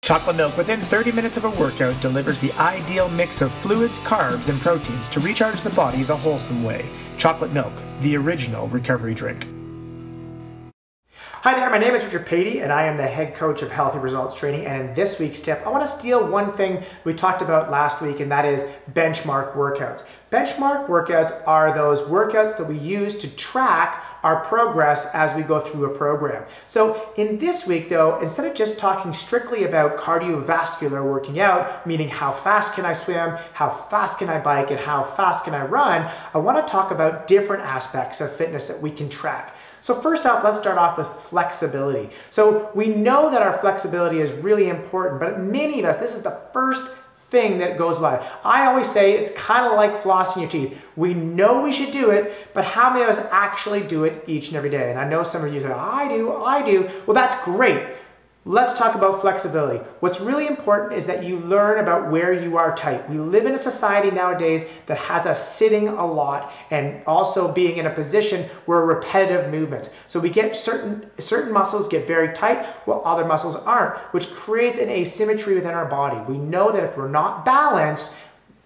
Chocolate milk within 30 minutes of a workout delivers the ideal mix of fluids, carbs, and proteins to recharge the body the wholesome way. Chocolate milk, the original recovery drink. Hi there, my name is Richard Patey and I am the head coach of Healthy Results Training, and in this week's tip I want to steal one thing we talked about last week, and that is benchmark workouts. Benchmark workouts are those workouts that we use to track our progress as we go through a program. So in this week though, instead of just talking strictly about cardiovascular working out, meaning how fast can I swim, how fast can I bike, and how fast can I run, I want to talk about different aspects of fitness that we can track. So first off, let's start off with flexibility. So we know that our flexibility is really important, but many of us, this is the first thing that goes by. I always say it's kind of like flossing your teeth. We know we should do it, but how many of us actually do it each and every day? And I know some of you say, I do. Well, that's great. Let's talk about flexibility. What's really important is that you learn about where you are tight. We live in a society nowadays that has us sitting a lot and also being in a position where repetitive movements. So we get certain muscles get very tight while other muscles aren't, which creates an asymmetry within our body. We know that if we're not balanced,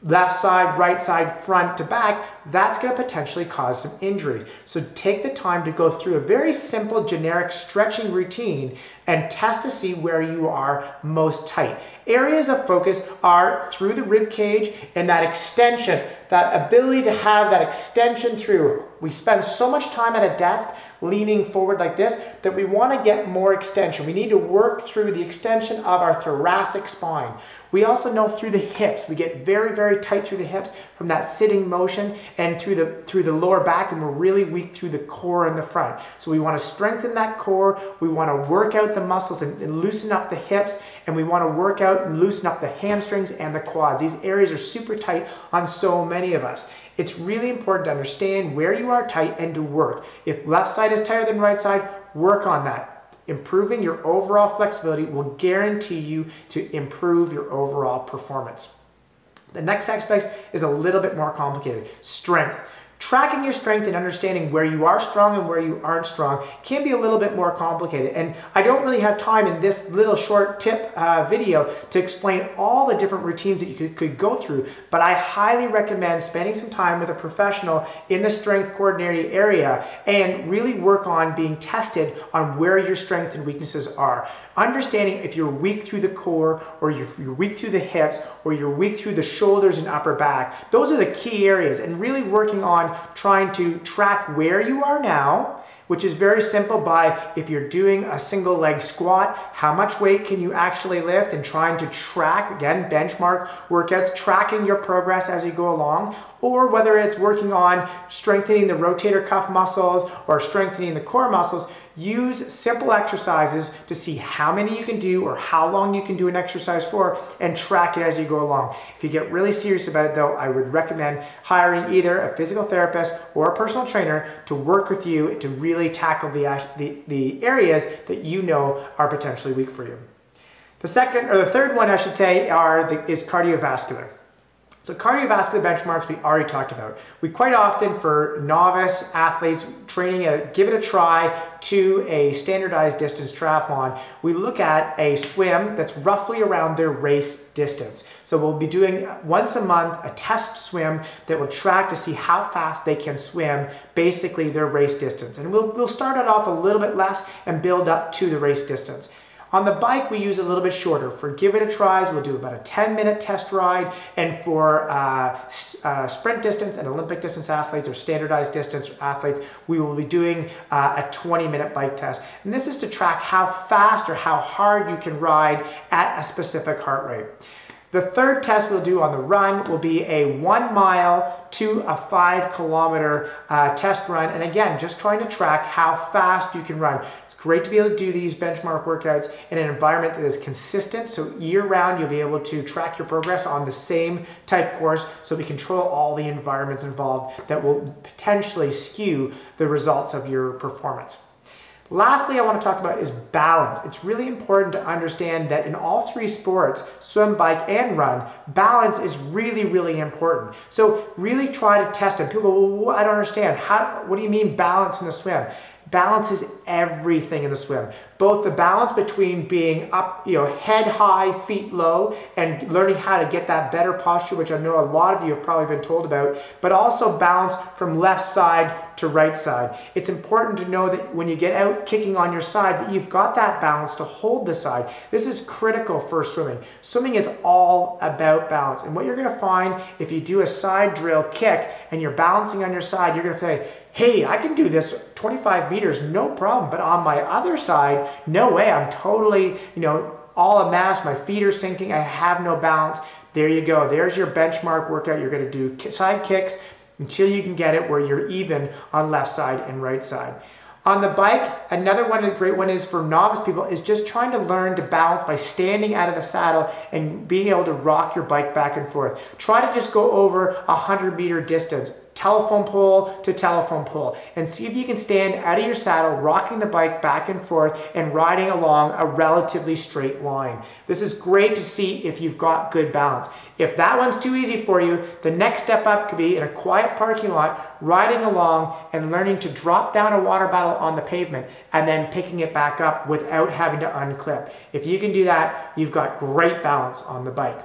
left side, right side, front to back, that's going to potentially cause some injuries. So take the time to go through a very simple generic stretching routine and test to see where you are most tight. Areas of focus are through the rib cage and that extension, that ability to have that extension through. We spend so much time at a desk leaning forward like this that we want to get more extension. We need to work through the extension of our thoracic spine. We also know through the hips, we get very, very tight through the hips from that sitting motion and through the lower back, and we're really weak through the core in the front. So we want to strengthen that core, we want to work out the muscles and loosen up the hips, and we want to work out and loosen up the hamstrings and the quads. These areas are super tight on so many of us. It's really important to understand where you are tight and to work. If left side is tighter than right side, work on that. Improving your overall flexibility will guarantee you to improve your overall performance. The next aspect is a little bit more complicated. Strength. Tracking your strength and understanding where you are strong and where you aren't strong can be a little bit more complicated. And I don't really have time in this little short tip video to explain all the different routines that you could go through, but I highly recommend spending some time with a professional in the strength coordinating area and really work on being tested on where your strengths and weaknesses are. Understanding if you're weak through the core, or you're weak through the hips, or you're weak through the shoulders and upper back. Those are the key areas, and really working on trying to track where you are now, which is very simple by if you're doing a single leg squat, how much weight can you actually lift, and trying to track, again, benchmark workouts, tracking your progress as you go along, or whether it's working on strengthening the rotator cuff muscles or strengthening the core muscles. Use simple exercises to see how many you can do or how long you can do an exercise for, and track it as you go along. If you get really serious about it though, I would recommend hiring either a physical therapist or a personal trainer to work with you to really tackle the areas that you know are potentially weak for you. The third one I should say is cardiovascular. So cardiovascular benchmarks we already talked about. We quite often, for novice athletes training, give it a try to a standardized distance triathlon, we look at a swim that's roughly around their race distance. So we'll be doing once a month a test swim that will track to see how fast they can swim, basically their race distance. And we'll start it off a little bit less and build up to the race distance. On the bike, we use a little bit shorter. For give it a tries, we'll do about a 10-minute test ride, and for sprint distance and Olympic distance athletes or standardized distance athletes, we will be doing a 20-minute bike test. And this is to track how fast or how hard you can ride at a specific heart rate. The third test we'll do on the run will be a 1 mile to a 5 kilometer test run, and again, just trying to track how fast you can run. Great to be able to do these benchmark workouts in an environment that is consistent, so year-round you'll be able to track your progress on the same type course, so we control all the environments involved that will potentially skew the results of your performance. Lastly, I want to talk about is balance. It's really important to understand that in all three sports, swim, bike, and run, balance is really, really important. So really try to test it. People go, well, I don't understand. What do you mean balance in the swim? balance is everything in the swim. Both the balance between being up, head high, feet low, and learning how to get that better posture, which I know a lot of you have probably been told about, but also balance from left side to right side. It's important to know that when you get out kicking on your side, that you've got that balance to hold the side. This is critical for swimming. Swimming is all about balance. And what you're going to find if you do a side drill kick and you're balancing on your side, you're going to say, hey, I can do this 25 meters, no problem. But on my other side, no way. I'm totally, all a mass. My feet are sinking. I have no balance. There you go. There's your benchmark workout. You're going to do side kicks until you can get it where you're even on left side and right side. On the bike, another one, a great one is for novice people, is just trying to learn to balance by standing out of the saddle and being able to rock your bike back and forth. Try to just go over 100-meter distance, telephone pole to telephone pole, and see if you can stand out of your saddle, rocking the bike back and forth and riding along a relatively straight line. This is great to see if you've got good balance. If that one's too easy for you, the next step up could be in a quiet parking lot, riding along and learning to drop down a water bottle on the pavement and then picking it back up without having to unclip. If you can do that, you've got great balance on the bike.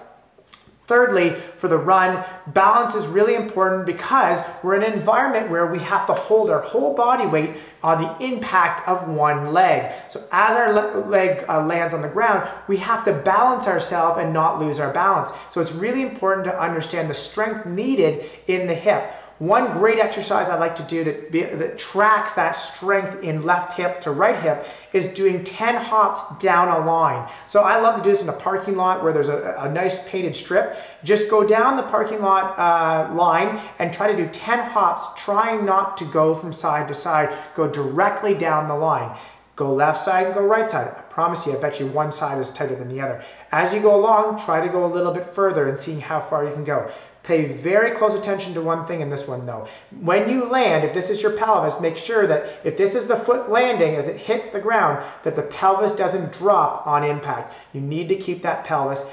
Thirdly, for the run, balance is really important because we're in an environment where we have to hold our whole body weight on the impact of one leg. So as our leg lands on the ground, we have to balance ourselves and not lose our balance. So it's really important to understand the strength needed in the hip. One great exercise I like to do that tracks that strength in left hip to right hip is doing 10 hops down a line. So I love to do this in a parking lot where there's a nice painted strip. Just go down the parking lot line and try to do 10 hops, trying not to go from side to side. Go directly down the line. Go left side and go right side. I promise you, I bet you one side is tighter than the other. As you go along, try to go a little bit further and seeing how far you can go. Pay very close attention to one thing in this one though. When you land, if this is your pelvis, make sure that if this is the foot landing as it hits the ground, that the pelvis doesn't drop on impact. You need to keep that pelvis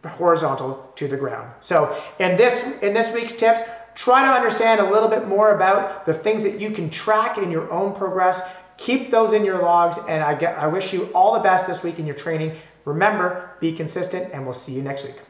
horizontal to the ground. So in this week's tips, try to understand a little bit more about the things that you can track in your own progress. Keep those in your logs, and I wish you all the best this week in your training. Remember, be consistent, and we'll see you next week.